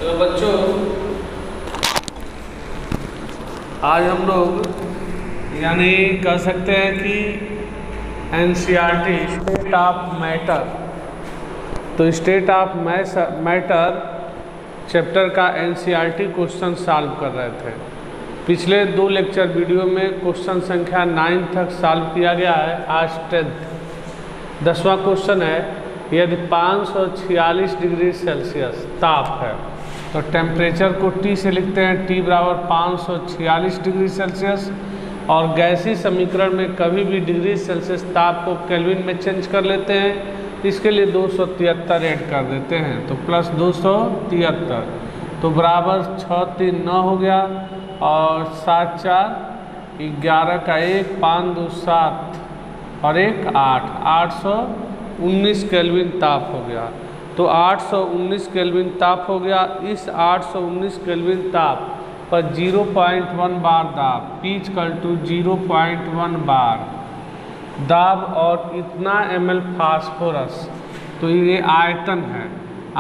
तो बच्चों आज हम लोग यानी कह सकते हैं कि एनसीईआरटी स्टेट ऑफ मैटर, तो स्टेट ऑफ मैटर चैप्टर का एनसीईआरटी क्वेश्चन सॉल्व कर रहे थे। पिछले 2 लेक्चर वीडियो में क्वेश्चन संख्या 9 तक सॉल्व किया गया है। आज 10वां क्वेश्चन है, यदि 546 डिग्री सेल्सियस ताप है तो टेम्परेचर को T से लिखते हैं, T बराबर 546 डिग्री सेल्सियस, और गैसीय समीकरण में कभी भी डिग्री सेल्सियस ताप को केल्विन में चेंज कर लेते हैं। इसके लिए 273 ऐड कर देते हैं, तो प्लस 273, तो बराबर 6 3 9 हो गया, और 7 4 11 का 1 5 2 7 और 1 8, 819 केल्विन ताप हो गया। तो 819 केल्विन ताप हो गया। इस 819 केल्विन ताप पर 0.1 बार दाब, P = 0.1 बार दाब और इतना ml फास्फोरस, तो ये आयतन है।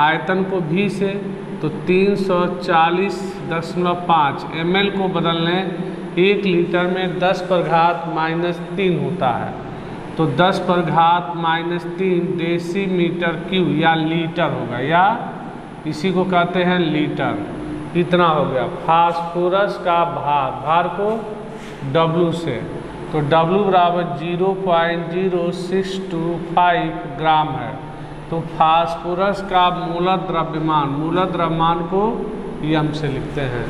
आयतन को V से तो 340.5 ml को बदल लें 1 लीटर में 10⁻³ होता है, तो 10⁻³ डेसीमीटर क्यूब या लीटर होगा, या इसी को कहते हैं लीटर। इतना हो गया फास्फोरस का भार को W से, तो W बराबर 0.0625 ग्राम है। तो फास्फोरस का मूलत द्रव्यमान को यम से लिखते हैं।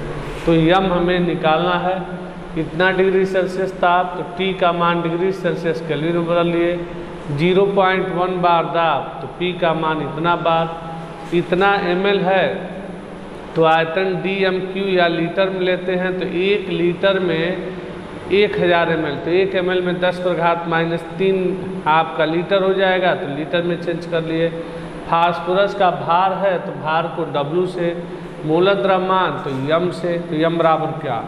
तो यम हमें निकालना है, इतना डिग्री सेल्सियस ताप, तो T का मान डिग्री सेल्सियस केल्विन में बदल लिए, 0.1 बार दाब, तो P का मान इतना बार, इतना ml है, तो आयतन dmq या लीटर में लेते हैं, तो 1 लीटर में 1000 ml, तो 1 ml में 10⁻³ आपका लीटर हो जाएगा, तो लीटर में चेंज कर लिए। फास्फोरस का भार है, तो भार को W से, मूलत द्रव्यमान तो यम से, तो यम बराबर क्या,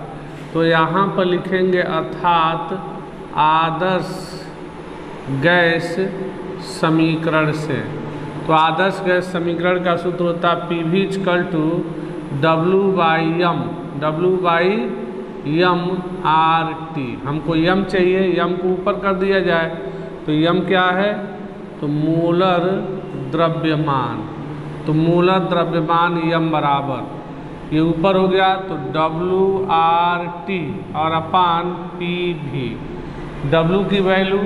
तो यहाँ पर लिखेंगे अर्थात आदर्श गैस समीकरण से। तो आदर्श गैस समीकरण का सूत्र होता है PV = W/m/RT। हमको यम चाहिए, यम को ऊपर कर दिया जाए, तो यम क्या है, तो मोलर द्रव्यमान, तो मोलर द्रव्यमान यम बराबर, ये ऊपर हो गया तो WRT और अपान PV। W की वैल्यू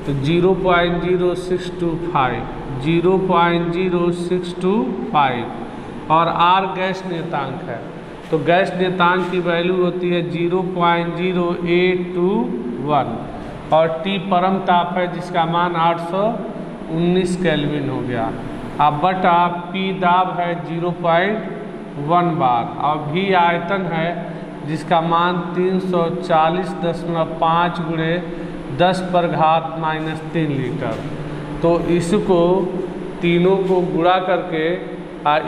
तो 0.0625 और R गैस नियतांक है, तो गैस नियतांक की वैल्यू होती है 0.0821, और T परम ताप है जिसका मान 819 केल्विन हो गया। अब बटा P दाब है 0.1 बार, और V आयतन है जिसका मान 340.5 × 10⁻³ लीटर। तो इसको तीनों को गुणा करके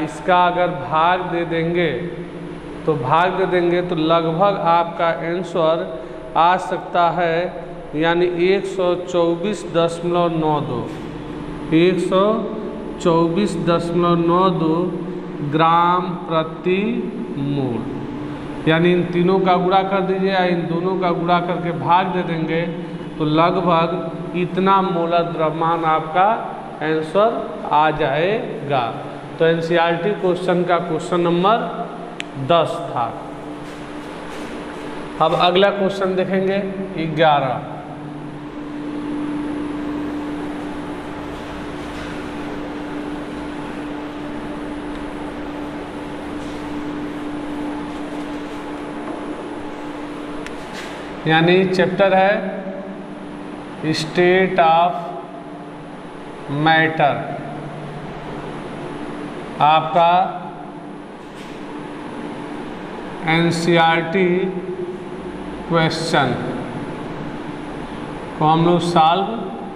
इसका अगर भाग दे देंगे तो लगभग आपका आंसर आ सकता है, यानी 124.92 ग्राम प्रति मोल। यानी इन तीनों का गुणा कर दीजिए या इन दोनों का गुणा करके भाग दे देंगे, तो लगभग इतना मोलर द्रव्यमान आपका आंसर आ जाएगा। तो एनसीईआरटी क्वेश्चन का क्वेश्चन नंबर 10 था। अब अगला क्वेश्चन देखेंगे 11। यानी चैप्टर है स्टेट ऑफ मैटर, आपका एनसीईआरटी क्वेश्चन को हम लोग सॉल्व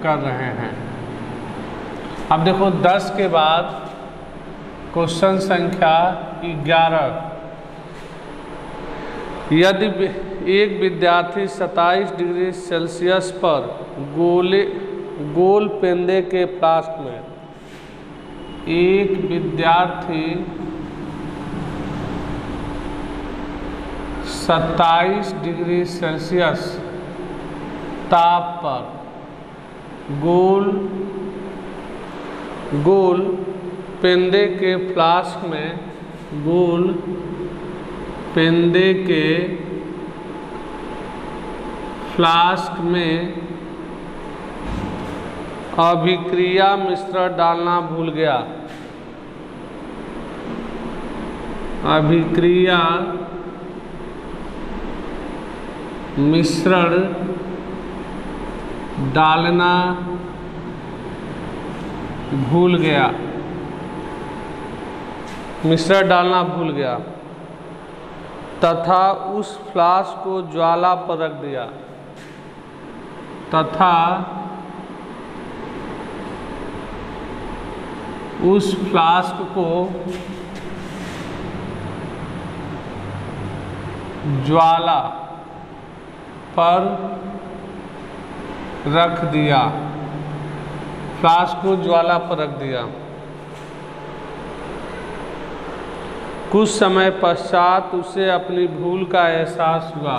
कर रहे हैं। अब देखो 10 के बाद क्वेश्चन संख्या 11, यदि एक विद्यार्थी 27 डिग्री सेल्सियस पर गोल पेंदे के फ्लास्क में एक विद्यार्थी 27 डिग्री सेल्सियस ताप पर गोल पेंदे के फ्लास्क में अभिक्रिया मिश्रण डालना भूल गया। अभिक्रिया मिश्रण डालना भूल गया। तथा उस फ्लास्क को ज्वाला पर रख दिया। उस फ्लास्क को ज्वाला पर रख दिया। कुछ समय पश्चात उसे अपनी भूल का एहसास हुआ।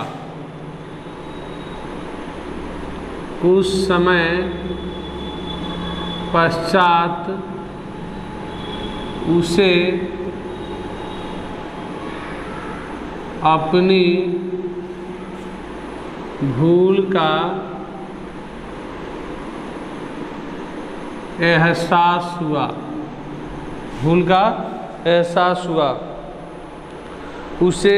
कुछ समय पश्चात उसे अपनी भूल का एहसास हुआ। उसे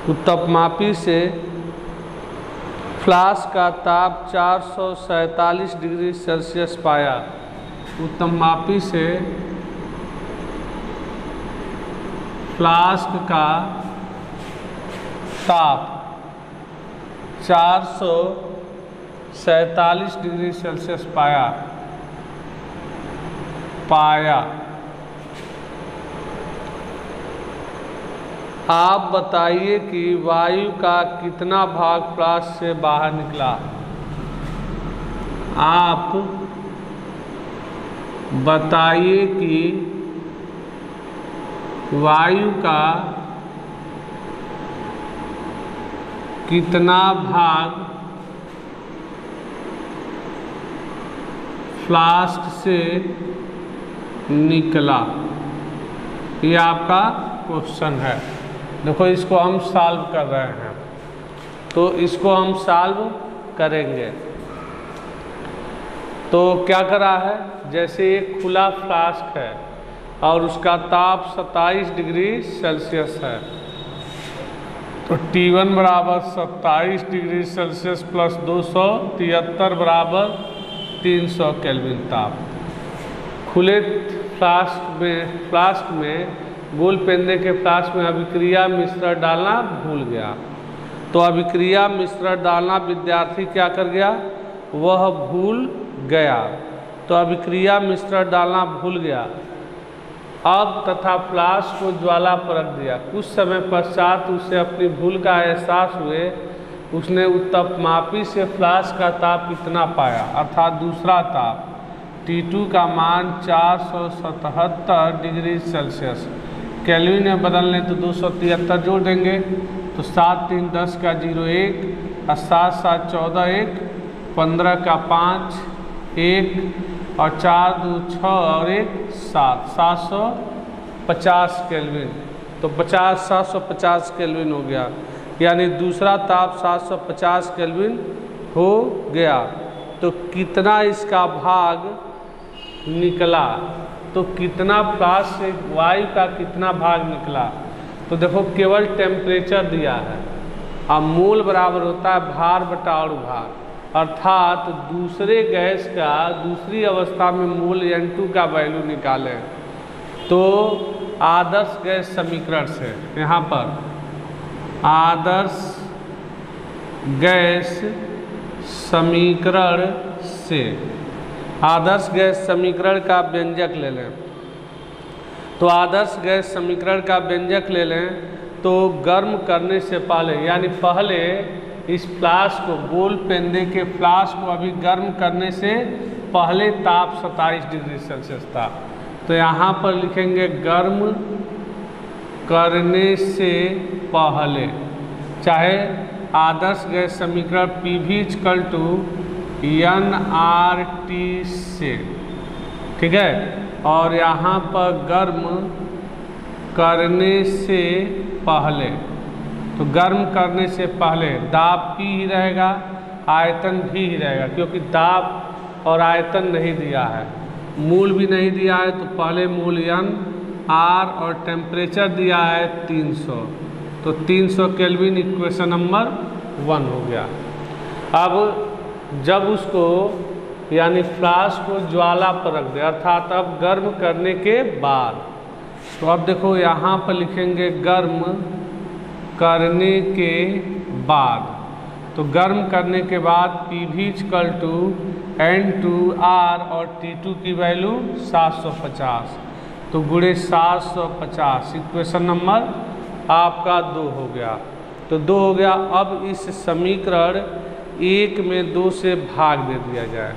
उत्तपमापी से फ्लास्क का ताप 447 डिग्री सेल्सियस पाया। उत्तपमापी से फ्लास्क का ताप 447 डिग्री सेल्सियस पाया। आप बताइए कि वायु का कितना भाग फ्लास्क से बाहर निकला। आप बताइए कि वायु का कितना भाग फ्लास्क से निकला। ये आपका क्वेश्चन है। देखो, इसको हम सॉल्व कर रहे हैं, तो इसको हम सॉल्व करेंगे। तो क्या करा है, जैसे एक खुला फ्लास्क है और उसका ताप 27 डिग्री सेल्सियस है, तो T1 बराबर 27 डिग्री सेल्सियस प्लस 273 बराबर 300 केल्विन ताप। खुले फ्लास्क में गोल पेंदे के फ्लास्क में अभिक्रिया मिश्रण डालना भूल गया। तो अभिक्रिया मिश्रण डालना विद्यार्थी क्या कर गया, वह भूल गया। तो अभिक्रिया मिश्रण डालना भूल गया। अब तथा फ्लास्क को ज्वाला पर रख दिया। कुछ समय पश्चात उसे अपनी भूल का एहसास हुए। उसने उत्तपमापी से फ्लास्क का ताप कितना पाया, अर्थात दूसरा ताप T2 का मान 477 डिग्री सेल्सियस। केल्विन में बदलने तो 273 जोड़ देंगे, तो 7 3 10 का 0 1 और 7 7 14 1 15 का 5 1 और 4 2 6 और 1 7 750 केल्विन। तो 750 केल्विन हो गया, यानी दूसरा ताप 750 केल्विन हो गया। तो कितना इसका भाग निकला, तो कितना फ्लास्क से वायु का कितना भाग निकला। तो देखो, केवल टेम्परेचर दिया है, अब मोल बराबर होता है भार बटा अणुभार, अर्थात दूसरे गैस का दूसरी अवस्था में मोल N2 का वैल्यू निकालें। तो आदर्श गैस समीकरण से, यहाँ पर आदर्श गैस समीकरण से आदर्श गैस समीकरण का व्यंजक ले लें। तो आदर्श गैस समीकरण का व्यंजक ले लें तो गर्म करने से पहले, यानी पहले इस फ्लास्क को, बॉल पेंदे के फ्लास्क को अभी गर्म करने से पहले ताप 27 डिग्री सेल्सियस था। तो यहाँ पर लिखेंगे गर्म करने से पहले, चाहे आदर्श गैस समीकरण PV = nRT से, ठीक है। और यहाँ पर गर्म करने से पहले, तो गर्म करने से पहले दाब P ही रहेगा, आयतन भी ही रहेगा, क्योंकि दाब और आयतन नहीं दिया है, मूल भी नहीं दिया है। तो पहले मूल n R और टेम्परेचर दिया है 300, तो 300 केल्विन इक्वेशन नंबर 1 हो गया। अब जब उसको यानी फ्लास्क को ज्वाला पर रख दे, अर्थात अब गर्म करने के बाद, तो अब देखो यहाँ पर लिखेंगे गर्म करने के बाद। तो गर्म करने के बाद PV = N2R और T2 की वैल्यू 750, तो गुणे 750, इक्वेशन नंबर आपका 2 हो गया। तो 2 हो गया। अब इस समीकरण 1 में 2 से भाग दे दिया जाए।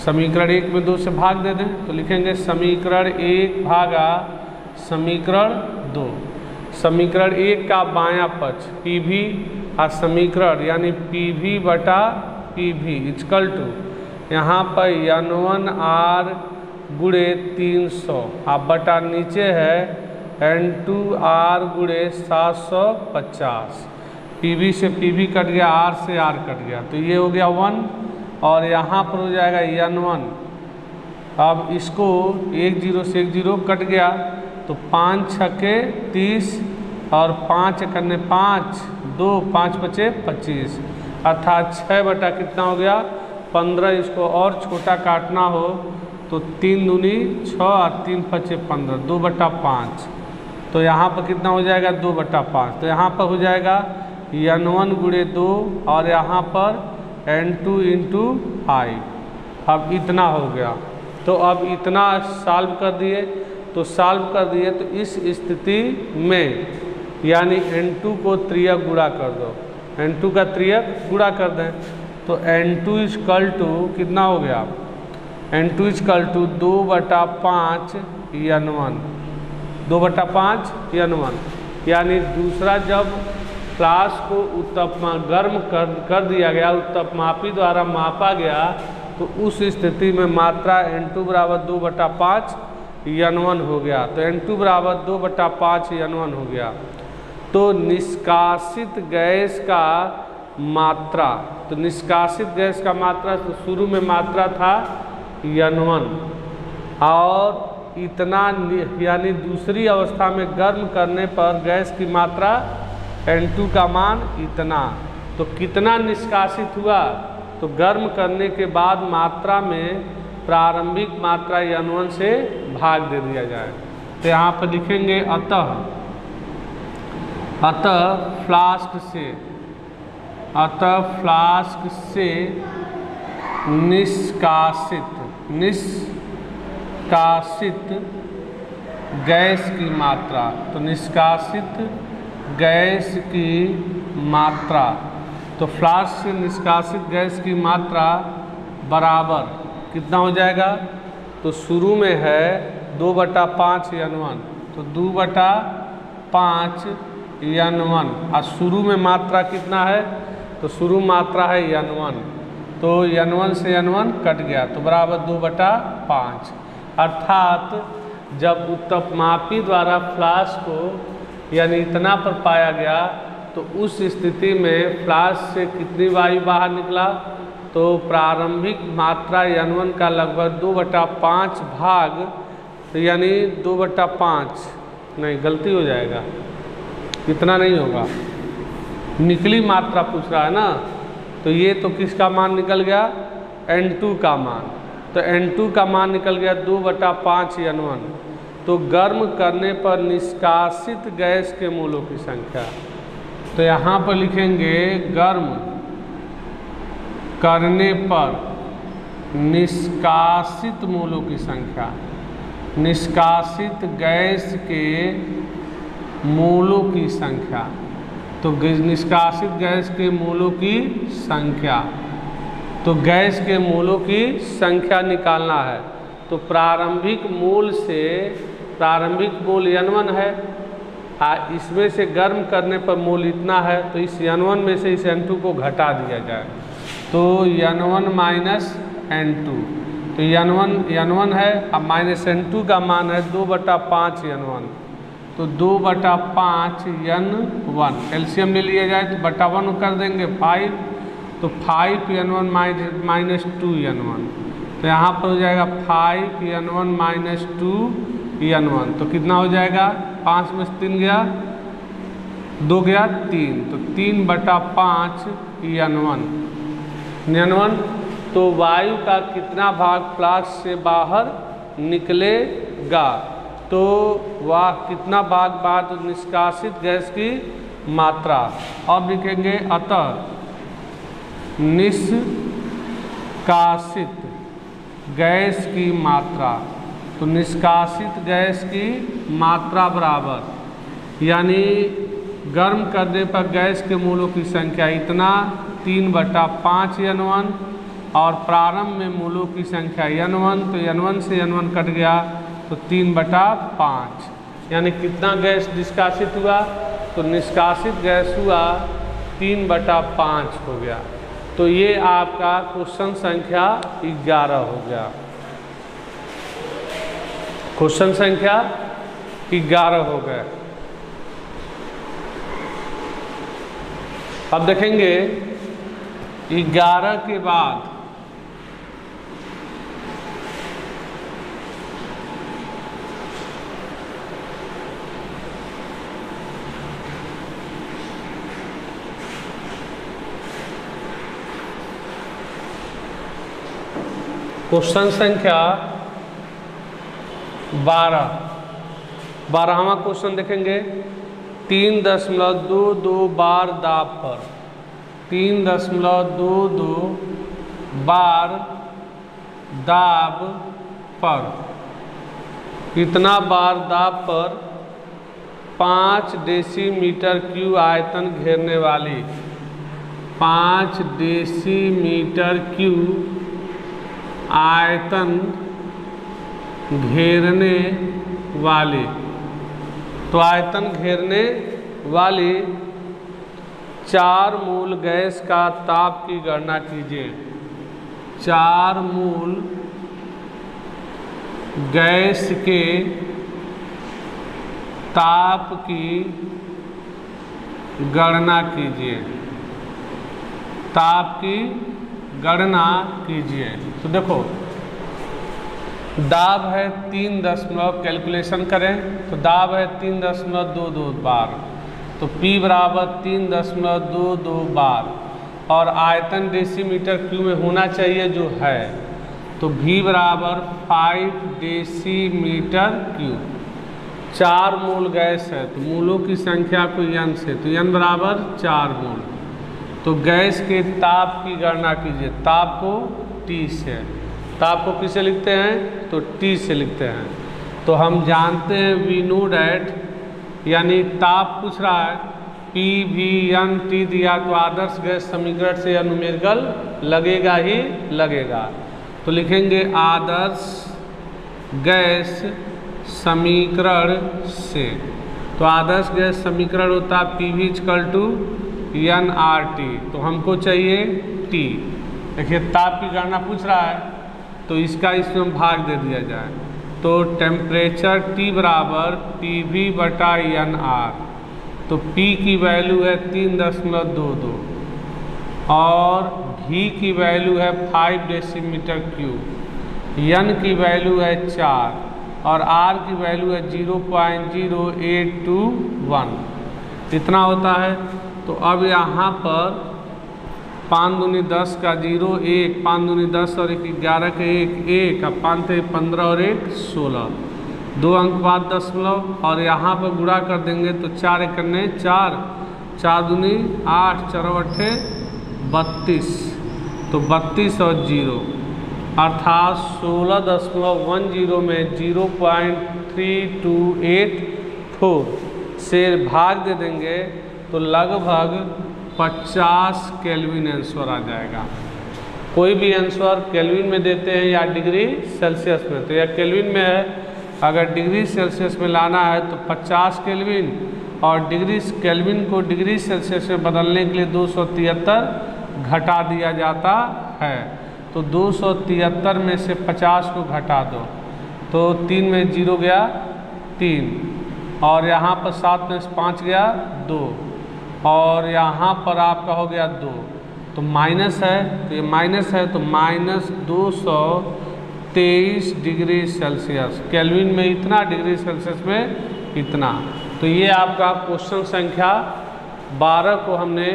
समीकरण 1 में 2 से भाग दे दें तो लिखेंगे समीकरण 1 भागा समीकरण 2। समीकरण 1 का बायां पक्ष PV और समीकरण यानी PV/PV = यहाँ पर N1R गुणे 300 आप बटा नीचे है N2R गुणे 750। PV से PV कट गया, R से R कट गया, तो ये हो गया 1 और यहाँ पर हो जाएगा N1। अब इसको 1 0 से 1 0 कट गया, तो 5 छके 30 और 5 एकने 5, 2 5 5 25, अर्थात 6 बटा कितना हो गया 15। इसको और छोटा काटना हो तो 3 दूनी 6 और 3 5 15, 2/5। तो यहाँ पर कितना हो जाएगा 2/5। तो यहाँ पर हो जाएगा N1 गुणे 2 और यहाँ पर N2 × 5। अब इतना हो गया, तो अब इतना सॉल्व कर दिए, तो सॉल्व कर दिए तो इस स्थिति में यानी N2 को त्रियक गुणा कर दो, N2 का त्रियक गुणा कर दें तो N2 = कितना हो गया, N2 = 2/5 N1, 2/5 N1। यानी दूसरा जब फ्लास्क को उत्तपमा गर्म कर दिया गया, उत्तपमापी द्वारा मापा गया, तो उस स्थिति में मात्रा N2 = 2/5 N1 हो गया। तो N2 = 2/5 N1 हो गया। तो निष्कासित गैस का मात्रा, तो निष्कासित गैस का मात्रा, तो शुरू में मात्रा था N1 और इतना, यानी दूसरी अवस्था में गर्म करने पर गैस की मात्रा N2 का मान इतना। तो कितना निष्कासित हुआ, तो गर्म करने के बाद मात्रा में प्रारंभिक मात्रा N1 से भाग दे दिया जाए। तो यहाँ पर लिखेंगे अतः फ्लास्क से निष्कासित गैस की मात्रा, तो निष्कासित गैस की मात्रा, तो फ्लास्क से निष्कासित गैस की मात्रा बराबर कितना हो जाएगा, तो शुरू में है 2/5 N1, तो 2/5 N1 और शुरू में मात्रा कितना है, तो शुरू मात्रा है N1, तो N1 से N1 कट गया तो बराबर 2/5। अर्थात जब उत्तपमापी द्वारा फ्लास्क को यानी इतना पर पाया गया, तो उस स्थिति में फ्लास्क से कितनी वायु बाहर निकला, तो प्रारंभिक मात्रा N1 का लगभग 2/5 भाग, तो यानी 2/5 नहीं, गलती हो जाएगा, इतना नहीं होगा, निकली मात्रा पूछ रहा है ना। तो ये तो किसका मान निकल गया, N2 का मान, तो N2 का मान निकल गया 2/5 N1। तो गर्म करने पर निष्कासित गैस के मोलों की संख्या, तो यहाँ पर लिखेंगे गर्म करने पर निष्कासित मोलों की संख्या, निष्कासित गैस के मोलों की संख्या। तो निष्कासित गैस के मोलों की संख्या, तो गैस के मोलों की संख्या निकालना है। तो प्रारंभिक मोल से, प्रारंभिक मोल N1 है, इसमें से गर्म करने पर मोल इतना है, तो इस N1 में से इस N2 को घटा दिया जाए, तो N1 माइनस N2, तो N1 है, अब माइनस N2 का मान है 2/5 N1, तो 2/5 N1 एलसीएम ले लिया जाए तो बटा 1 कर देंगे 5, तो 5 N1 माइनस 2 N1, तो यहाँ पर हो जाएगा 5 N1 माइनस 2 N1, तो कितना हो जाएगा, 5 में से 3 गया, 2 गया 3, तो 3/5 N1। तो वायु का कितना भाग फ्लास्क से बाहर निकलेगा, तो वह कितना भाग बाद निष्कासित गैस की मात्रा। अब लिखेंगे अतः निष्कासित गैस की मात्रा, तो निष्कासित गैस की मात्रा बराबर, यानी गर्म करने पर गैस के मोलों की संख्या इतना 3/5 N1 और प्रारंभ में मोलों की संख्या N1, तो N1 से N1 कट गया तो 3/5, यानी कितना गैस निष्कासित हुआ, तो निष्कासित गैस हुआ 3/5 हो गया। तो ये आपका क्वेश्चन संख्या 11 हो गया, क्वेश्चन संख्या 11 हो गए। अब देखेंगे 11 के बाद क्वेश्चन संख्या 12वां क्वेश्चन देखेंगे। 3.22 बार दाब पर, 3.22 बार दाब पर, इतना बार दाब पर 5 डेसीमीटर क्यूब आयतन घेरने वाली, 5 डेसीमीटर क्यूब आयतन घेरने वाली, तो आयतन घेरने वाली 4 मूल गैस का ताप की गणना कीजिए। 4 मूल गैस के ताप की गणना कीजिए, ताप की गणना कीजिए। तो देखो दाब है 3 कैलकुलेशन करें, तो दाब है 3.22 बार, तो P बराबर 3.22 बार, और आयतन डेसीमीटर क्यूब में होना चाहिए जो है, तो V बराबर 5 डेसीमीटर क्यूब। 4 मूल गैस है, तो मूलों की संख्या को N से, तो N बराबर 4 मूल। तो गैस के ताप की गणना कीजिए, ताप को T से, ताप को किसे लिखते हैं, तो T से लिखते हैं। तो हम जानते हैं वी नो डैट, यानी ताप पूछ रहा है, PV/N/T दिया, तो आदर्श गैस समीकरण से यह न्यूमेरिकल लगेगा ही लगेगा। तो लिखेंगे आदर्श गैस समीकरण से, तो आदर्श गैस समीकरण होता है PV = NRT, तो हमको चाहिए T। देखिए ताप की गणना पूछ रहा है, तो इसका इसमें भाग दे दिया जाए, तो टेम्परेचर T बराबर PV/NR, तो P की वैल्यू है 3.22 और V की वैल्यू है 5 डेसीमीटर क्यूब, N की वैल्यू है 4 और R की वैल्यू है 0.0821, इतना होता है। तो अब यहाँ पर 5 दूनी 10 का 0 1, 5 दूनी 10 और 1 11 के 1 अब 5 थे 15 और 1 16, 2 अंक बाद दशमलव, और यहाँ पर गुणा कर देंगे तो 4 × 4, 4 दूनी 8, 4 8 32, तो 32 और 0 अर्थात 16.10 में 0.3284 से भाग दे देंगे तो लगभग 50 केल्विन आंसर आ जाएगा। कोई भी आंसर केल्विन में देते हैं या डिग्री सेल्सियस में, तो यह केल्विन में है, अगर डिग्री सेल्सियस में लाना है तो 50 केल्विन, और डिग्री केल्विन को डिग्री सेल्सियस में बदलने के लिए 273 घटा दिया जाता है। तो 273 में से 50 को घटा दो तो 3 में 0 गया 3, और यहाँ पर 7 में 5 गया 2, और यहाँ पर आपका हो गया 2, तो माइनस है, तो ये माइनस है, तो माइनस 223 डिग्री सेल्सियस। केल्विन में इतना, डिग्री सेल्सियस में इतना। तो ये आपका क्वेश्चन संख्या 12 को हमने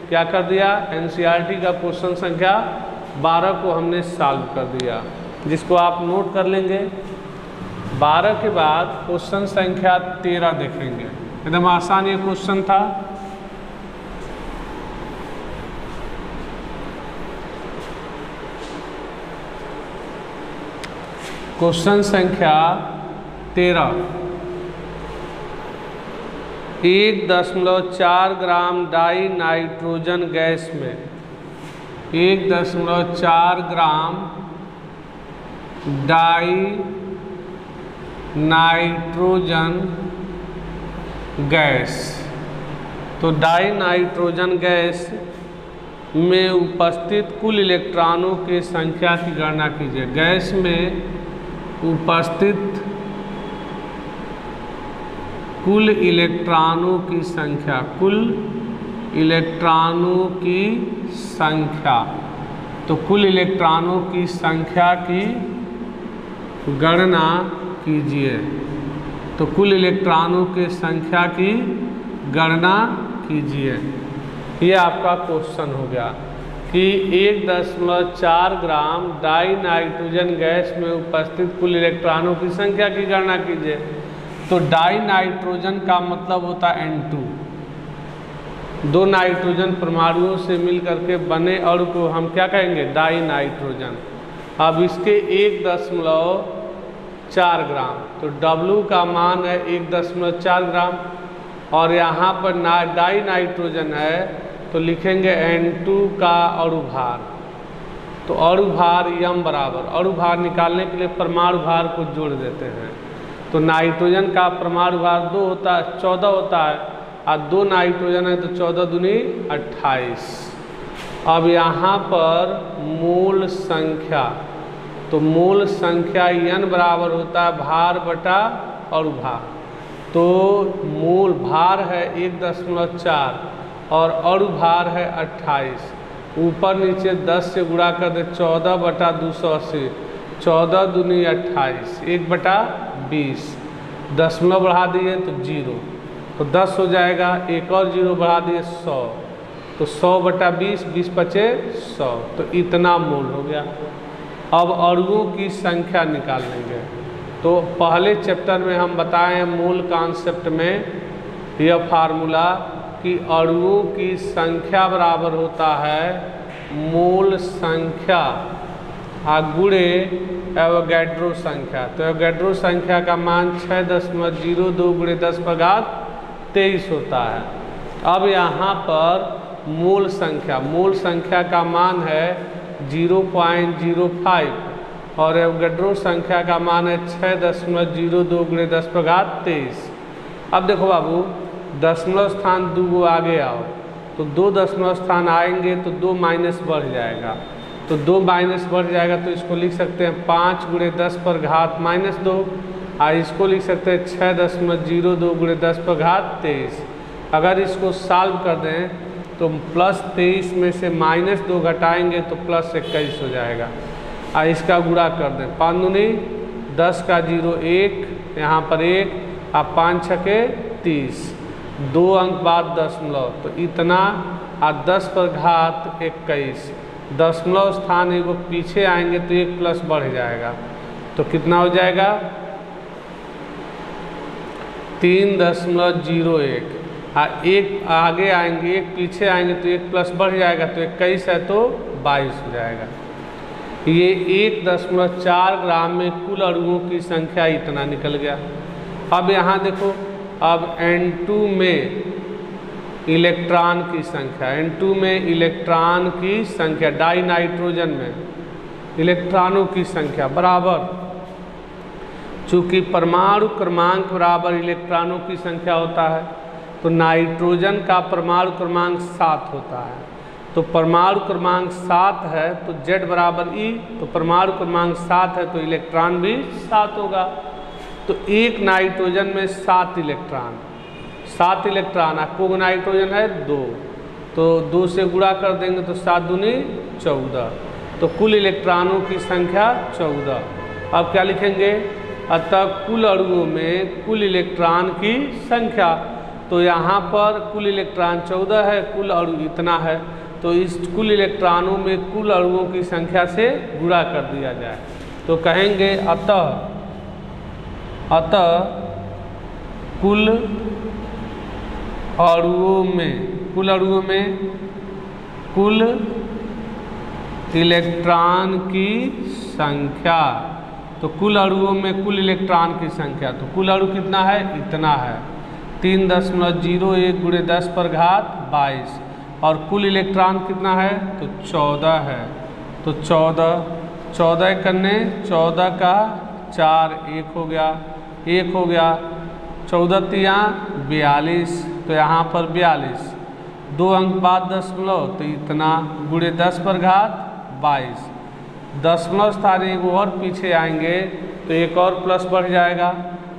क्या कर दिया, एनसीईआरटी का क्वेश्चन संख्या 12 को हमने सॉल्व कर दिया, जिसको आप नोट कर लेंगे। 12 के बाद क्वेश्चन संख्या 13 देखेंगे। एकदम आसान ये क्वेश्चन था। क्वेश्चन संख्या 13, 1.4 ग्राम डाई नाइट्रोजन गैस में 1.4 ग्राम डाई नाइट्रोजन गैस। तो डाई नाइट्रोजन गैस में उपस्थित कुल इलेक्ट्रॉनों की संख्या की गणना कीजिए। गैस में उपस्थित कुल इलेक्ट्रॉनों की संख्या, कुल इलेक्ट्रॉनों की संख्या, तो कुल इलेक्ट्रॉनों की संख्या की गणना कीजिए। तो कुल इलेक्ट्रॉनों की संख्या की गणना कीजिए। ये आपका क्वेश्चन हो गया कि 1.4 ग्राम डाई नाइट्रोजन गैस में उपस्थित कुल इलेक्ट्रॉनों की संख्या की गणना कीजिए। तो डाई नाइट्रोजन का मतलब होता है N2। 2 नाइट्रोजन परमाणुओं से मिलकर के बने अणु को हम क्या कहेंगे, डाई नाइट्रोजन। अब इसके 1.4 ग्राम, तो W का मान है 1.4 ग्राम, और यहाँ पर डाई नाइट्रोजन है तो लिखेंगे N2 का अणु भार। तो अणु भार m बराबर, अणु भार निकालने के लिए परमाणु भार को जोड़ देते हैं। तो नाइट्रोजन का परमाणु भार 2 होता है, 14 होता है, और 2 नाइट्रोजन है तो 14 दूनी 28। अब यहाँ पर मोल संख्या, तो मोल संख्या n बराबर होता है भार बटा अणु भार। तो मोल भार है 1.4 और अणु भार है 28। ऊपर नीचे 10 से गुणा कर दे, 14 बटा 280, 14 दूनी 28, 1/20, दशमलव बढ़ा दिए तो 0, तो 10 हो जाएगा। एक और 0 बढ़ा दिए 100, तो 100/20, 20 बचे 100, तो इतना मोल हो गया। अब अणुओं की संख्या निकाल लेंगे। तो पहले चैप्टर में हम बताएं मोल कॉन्सेप्ट में यह फार्मूला कि अणुओं की संख्या बराबर होता है मोल संख्या गुणे एवोगैड्रो संख्या। तो एवोगैड्रो संख्या का मान 6.02 × 10⁻23 होता है। अब यहाँ पर मोल संख्या का मान है 0.05 और एवोगैड्रो संख्या का मान है 6.02 × 10⁻23। अब देखो बाबू, दशमलव स्थान 2 आगे आओ, तो 2 दशमलव स्थान आएंगे तो 2 माइनस बढ़ जाएगा, तो 2 माइनस बढ़ जाएगा तो इसको लिख सकते हैं 5 × 10⁻−2, और इसको लिख सकते हैं 6.02 × 10⁻23। अगर इसको सॉल्व कर दें तो +23 में से -2 घटाएंगे तो +21 हो जाएगा, और इसका गुणा कर दें, 5 दूनी 10 का 0 1, यहाँ पर 1, और 5 छके 30, 2 अंक बाद दशमलव, तो इतना, और 10⁻21। दशमलव स्थान एगो पीछे आएंगे तो 1 प्लस बढ़ जाएगा, तो कितना हो जाएगा 3.01, और 1 आगे आएंगे 1 पीछे आएंगे तो 1 प्लस बढ़ जाएगा, तो 21 है तो 22 हो जाएगा। ये 1.4 ग्राम में कुल अणुओं की संख्या इतना निकल गया। अब यहाँ देखो अब N2 में इलेक्ट्रॉन की संख्या, N2 में इलेक्ट्रॉन की संख्या, डाई नाइट्रोजन में इलेक्ट्रॉनों की संख्या बराबर, चूंकि परमाणु क्रमांक बराबर इलेक्ट्रॉनों की संख्या होता है, तो नाइट्रोजन का परमाणु क्रमांक 7 होता है। तो परमाणु क्रमांक 7 है तो Z बराबर E, तो परमाणु क्रमांक 7 है तो इलेक्ट्रॉन भी 7 होगा। तो एक नाइट्रोजन में 7 इलेक्ट्रॉन, 7 इलेक्ट्रॉन, आपको नाइट्रोजन है 2, तो 2 से गुणा कर देंगे तो 7 दूनी 14, तो कुल इलेक्ट्रॉनों की संख्या 14। अब क्या लिखेंगे, अतः कुल अणुओं में कुल इलेक्ट्रॉन की संख्या, तो यहाँ पर कुल इलेक्ट्रॉन 14 है, कुल अणु इतना है, तो इस कुल इलेक्ट्रॉनों में कुल अणुओं की संख्या से गुणा कर दिया जाए। तो कहेंगे अतः कुल अणुओं में कुल इलेक्ट्रॉन की संख्या, तो कुल अणुओं में कुल इलेक्ट्रॉन की संख्या, तो कुल अणु कितना है, इतना है 3.01 गुणे 10 पर घात 22, और कुल इलेक्ट्रॉन कितना है, तो 14 है। तो 14 करने 14 का 4 1 हो गया, 1 हो गया, 14 तिया 42, तो यहाँ पर 42, 2 अंक बाद दशमलव, तो इतना गुणे 10 पर घात 22, दशमलव स्थान एक और पीछे आएंगे तो एक और प्लस बढ़ जाएगा,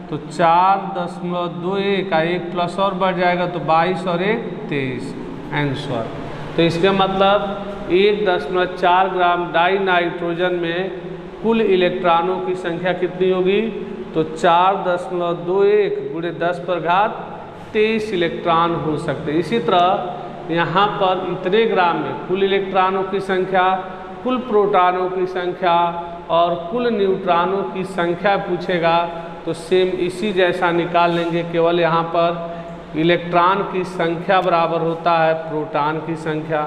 तो 4.21 का एक प्लस और बढ़ जाएगा, तो 22 और 1 23 आंसर। तो इसका मतलब 1.4 ग्राम डाई नाइट्रोजन में कुल इलेक्ट्रॉनों की संख्या कितनी होगी, तो 4.21 गुणे 10 पर घात 23 इलेक्ट्रॉन हो सकते हैं। इसी तरह यहाँ पर इतने ग्राम में कुल इलेक्ट्रॉनों की संख्या, कुल प्रोटॉनों की संख्या और कुल न्यूट्रॉनों की संख्या पूछेगा तो सेम इसी जैसा निकाल लेंगे, केवल यहाँ पर इलेक्ट्रॉन की संख्या बराबर होता है प्रोटॉन की संख्या।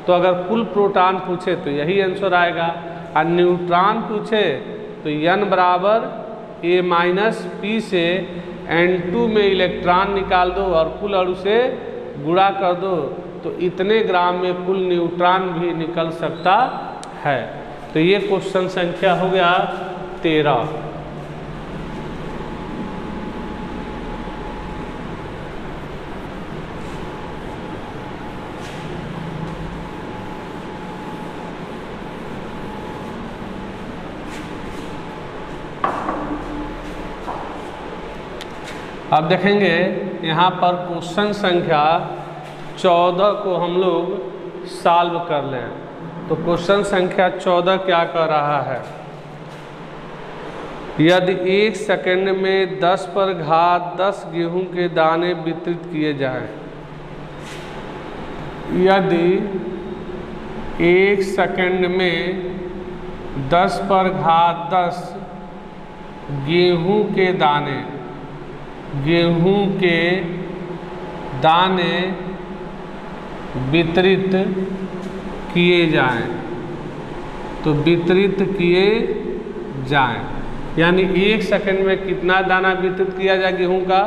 तो अगर कुल प्रोटॉन पूछे तो यही आंसर आएगा, और न्यूट्रॉन पूछे तो n बराबर A-P से N2 में इलेक्ट्रॉन निकाल दो और कुल अणु से गुणा कर दो, तो इतने ग्राम में कुल न्यूट्रॉन भी निकल सकता है। तो ये क्वेश्चन संख्या हो गया 13। अब देखेंगे यहाँ पर क्वेश्चन संख्या 14 को हम लोग सॉल्व कर लें। तो क्वेश्चन संख्या 14 क्या कह रहा है, यदि 1 सेकंड में 10 पर घात 10 गेहूं के दाने वितरित किए जाएं, यदि 1 सेकंड में 10 पर घात 10 गेहूं के दाने वितरित किए जाएं, तो वितरित किए जाएं, यानी 1 सेकंड में कितना दाना वितरित किया जाए गेहूं का,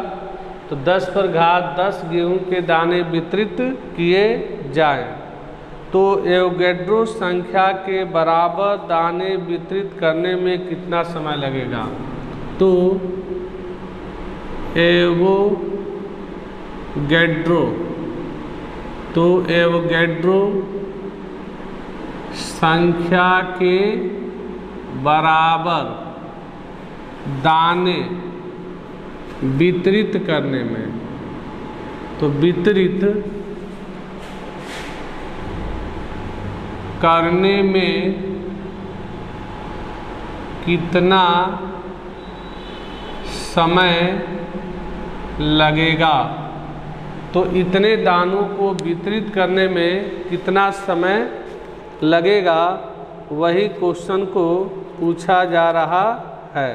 तो 10 पर घात 10 गेहूं के दाने वितरित किए जाएं, तो एवोगैड्रो संख्या के बराबर दाने वितरित करने में कितना समय लगेगा। तो एवोगैड्रो संख्या के बराबर दाने वितरित करने में, तो वितरित करने में कितना समय लगेगा, तो इतने दानों को वितरित करने में कितना समय लगेगा, वही क्वेश्चन को पूछा जा रहा है।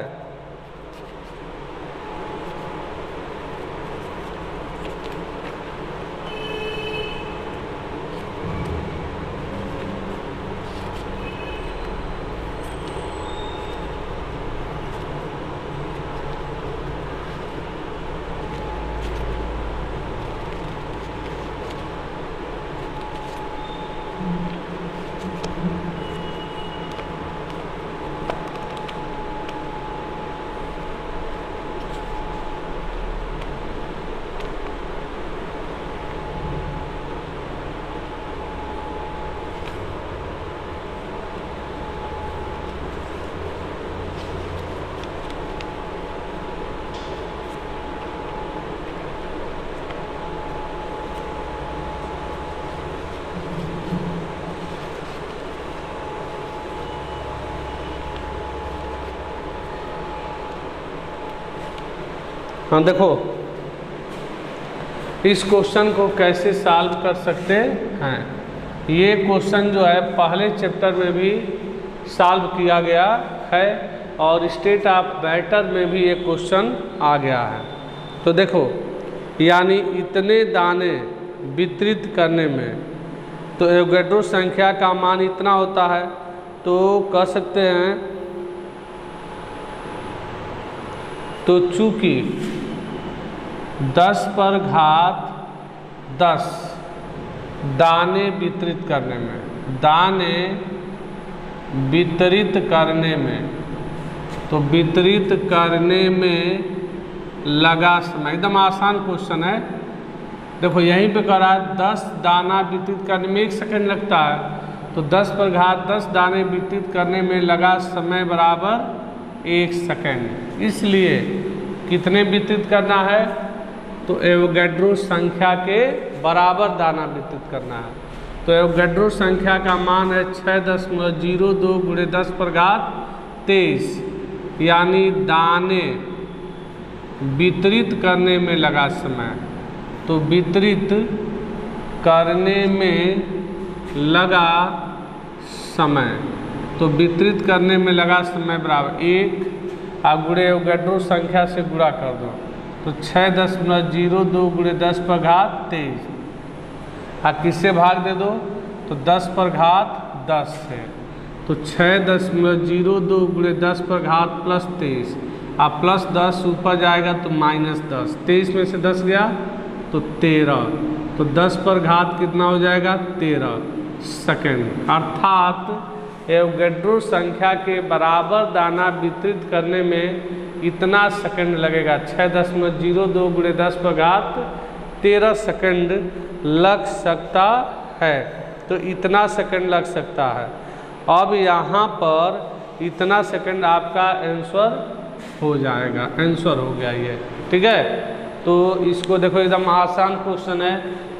हाँ देखो, इस क्वेश्चन को कैसे सॉल्व कर सकते हैं। ये क्वेश्चन जो है पहले चैप्टर में भी सॉल्व किया गया है और स्टेट ऑफ मैटर में भी ये क्वेश्चन आ गया है। तो देखो, यानी इतने दाने वितरित करने में, तो एवोगैड्रो संख्या का मान इतना होता है, तो कह सकते हैं, तो चूंकि 10 पर घात 10 दाने वितरित करने में, दाने वितरित करने में, तो वितरित करने में लगा समय, एकदम आसान क्वेश्चन है। देखो यहीं पे कह रहा है 10 दाना वितरित करने में 1 सेकंड लगता है, तो 10 पर घात 10 दाने वितरित करने में लगा समय बराबर 1 सेकंड। इसलिए कितने वितरित करना है, तो एवोगैड्रो संख्या के बराबर दाना वितरित करना है। तो एवोगैड्रो संख्या का मान है 6.02 गुणे 10 पर घात 23, यानी दाने वितरित करने में लगा समय, तो वितरित करने में लगा समय, तो वितरित करने में लगा समय बराबर 1 और गुणे एवोगैड्रो संख्या से गुणा कर दो, तो 6.02 गुणे 10 पर घात 23, और किससे भाग दे दो, तो 10 पर घात 10 है, तो 6.02 गुणे 10 पर घात प्लस 23, अब प्लस 10 ऊपर जाएगा तो माइनस 10, 23 में से 10 गया तो 13, तो 10 पर घात कितना हो जाएगा, 13 सेकेंड। अर्थात एवोगैड्रो संख्या के बराबर दाना वितरित करने में इतना सेकंड लगेगा, 6.02 गुणे 10 पर घात 13 सेकंड लग सकता है। तो इतना सेकंड लग सकता है। अब यहाँ पर इतना सेकंड आपका आंसर हो जाएगा, आंसर हो गया ये, ठीक है। तो इसको देखो एकदम आसान क्वेश्चन है,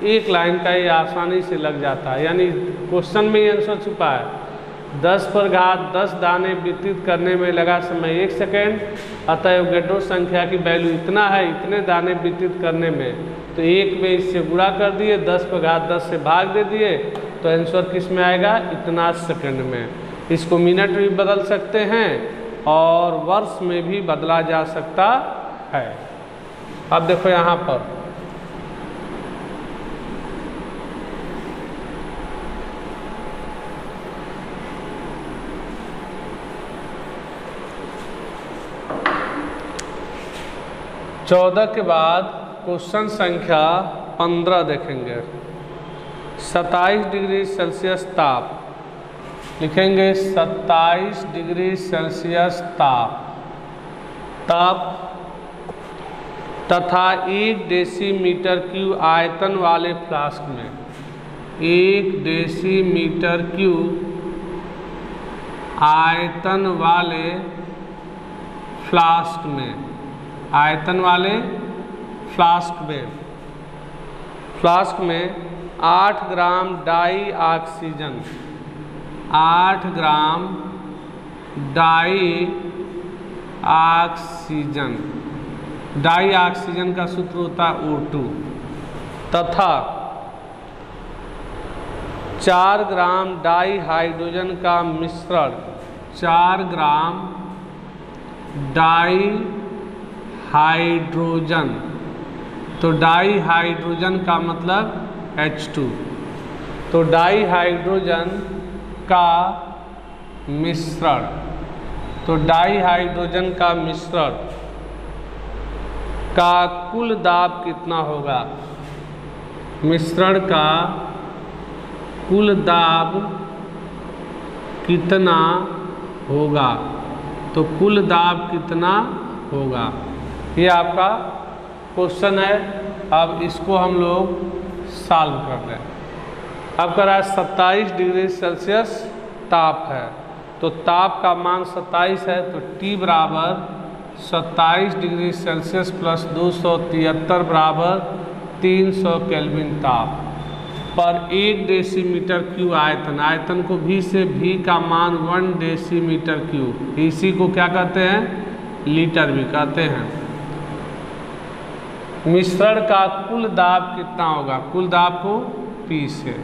एक लाइन का ये आसानी से लग जाता है, यानी क्वेश्चन में ही आंसर छुपा है। 10 पर घात 10 दाने वितरित करने में लगा समय 1 सेकेंड, अतः एवोगैड्रो संख्या की वैल्यू इतना है, इतने दाने वितरित करने में, तो 1 में इससे गुणा कर दिए, 10 पर घात 10 से भाग दे दिए, तो आंसर किस में आएगा, इतना सेकंड में। इसको मिनट में भी बदल सकते हैं और वर्ष में भी बदला जा सकता है। अब देखो यहाँ पर चौदह के बाद क्वेश्चन संख्या 15 देखेंगे। 27 डिग्री सेल्सियस ताप, लिखेंगे 27 डिग्री सेल्सियस ताप तथा 1 डेसीमीटर क्यूब आयतन वाले फ्लास्क में, 1 डेसीमीटर क्यूब आयतन वाले फ्लास्क में, आयतन वाले फ्लास्क में 8 ग्राम डाई ऑक्सीजन, 8 ग्राम डाई ऑक्सीजन का सूत्र होता है O2, तथा 4 ग्राम डाई हाइड्रोजन का मिश्रण, 4 ग्राम डाई हाइड्रोजन, तो डाई हाइड्रोजन का मतलब H2, तो डाई हाइड्रोजन का मिश्रण, तो डाई हाइड्रोजन का मिश्रण का कुल दाब कितना होगा, मिश्रण का कुल दाब कितना होगा, तो कुल दाब कितना होगा, ये आपका क्वेश्चन है। अब इसको हम लोग सॉल्व कर रहे हैं। अब कह रहा है 27 डिग्री सेल्सियस ताप है, तो ताप का मान 27 है, तो T बराबर 27 डिग्री सेल्सियस प्लस 273 बराबर 300 केल्विन ताप पर 1 डेसीमीटर क्यूब आयतन, आयतन को V से V का मान 1 डेसीमीटर क्यूब, इसी को क्या कहते हैं, लीटर भी कहते हैं, मिश्रण का कुल दाब कितना होगा, कुल दाब को P से,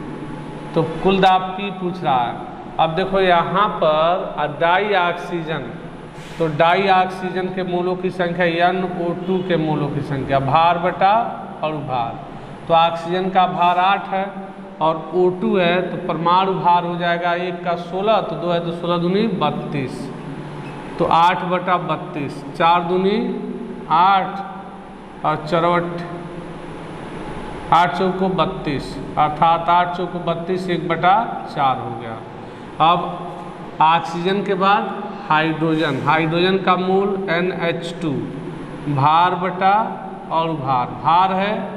तो कुल दाब P पूछ रहा है। अब देखो यहाँ पर डाई ऑक्सीजन, तो डाई ऑक्सीजन के मोलों की संख्या NO2 के मोलों की संख्या, भार बटा और भार, तो ऑक्सीजन का भार 8 है और O2 है तो परमाणु भार हो जाएगा 1 का 16, तो 2 है तो 16 दूनी 32, तो 8 बटा 32, 4 दूनी 8 और चौरवट 8 चौको 32, अर्थात 8 चौको 32, 1 बटा 4 हो गया। अब ऑक्सीजन के बाद हाइड्रोजन, हाइड्रोजन का मोल NH2, भार बटा और भार, भार है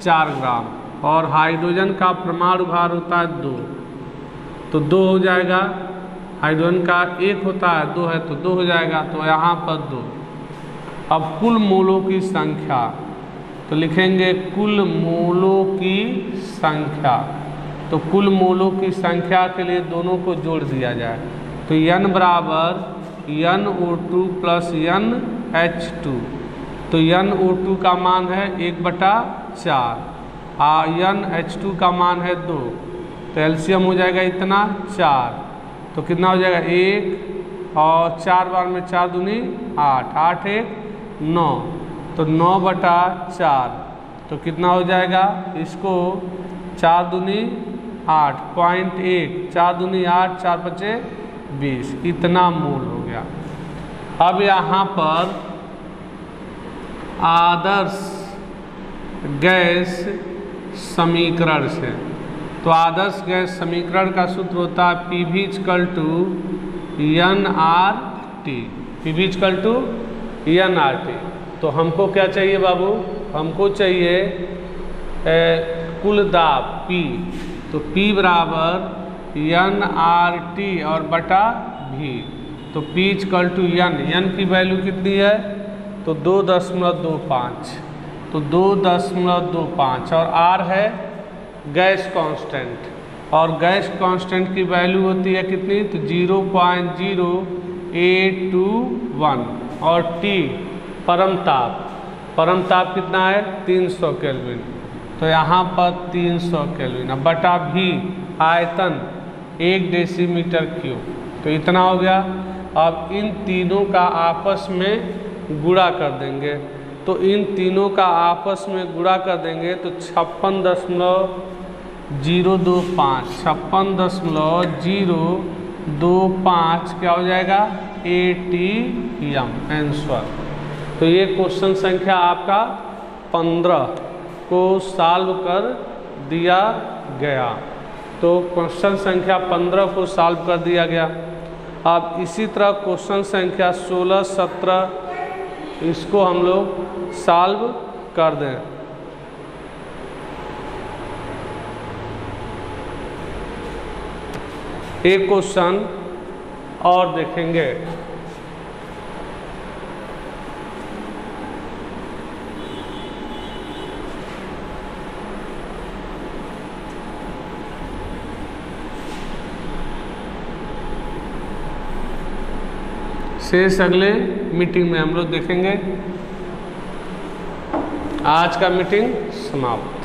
4 ग्राम और हाइड्रोजन का परमाणु भार होता है 2, तो 2 हो जाएगा। हाइड्रोजन का 1 होता है, 2 है तो 2 हो जाएगा, तो यहाँ पर 2। अब कुल मोलों की संख्या, तो लिखेंगे कुल मोलों की संख्या, तो कुल मोलों की संख्या के लिए दोनों को जोड़ दिया जाए, तो N बराबर NO2 प्लस NH2, तो NO2 का मान है 1 बटा 4 और NH2 का मान है 2, तो एलसीएम हो जाएगा इतना 4, तो कितना हो जाएगा 1 और 4 बार में 4 दूनी 8, 8 1 9, तो 9 बटा 4, तो कितना हो जाएगा, इसको 4 दूनी 8, 0.1, 4 दूनी 8, 4 पचे 20, इतना मोल हो गया। अब यहाँ पर आदर्श गैस समीकरण से, तो आदर्श गैस समीकरण का सूत्र होता है PV = NRT, PV = NRT। तो हमको क्या चाहिए बाबू, हमको चाहिए कुल दाब P, तो P बराबर NRT और बटा V, तो P = N की वैल्यू कितनी है, तो 2.25, तो 2.25 और R है गैस कांस्टेंट, और गैस कांस्टेंट की वैल्यू होती है कितनी, तो 0.0821 और T परम ताप, परम ताप कितना है 300 केल्विन, तो यहाँ पर 300 केल्विन, अब बटा V आयतन 1 डेसीमीटर क्यूब, तो इतना हो गया। अब इन तीनों का आपस में गुणा कर देंगे, तो इन तीनों का आपस में गुणा कर देंगे तो 56.025, 56.025 क्या हो जाएगा ATM आंसर। तो ये क्वेश्चन संख्या आपका 15 को सॉल्व कर दिया गया, तो क्वेश्चन संख्या 15 को सॉल्व कर दिया गया। अब इसी तरह क्वेश्चन संख्या 16, 17 इसको हम लोग सॉल्व कर दें। एक क्वेश्चन और देखेंगे, शेष अगले मीटिंग में हम लोग देखेंगे। आज का मीटिंग समाप्त।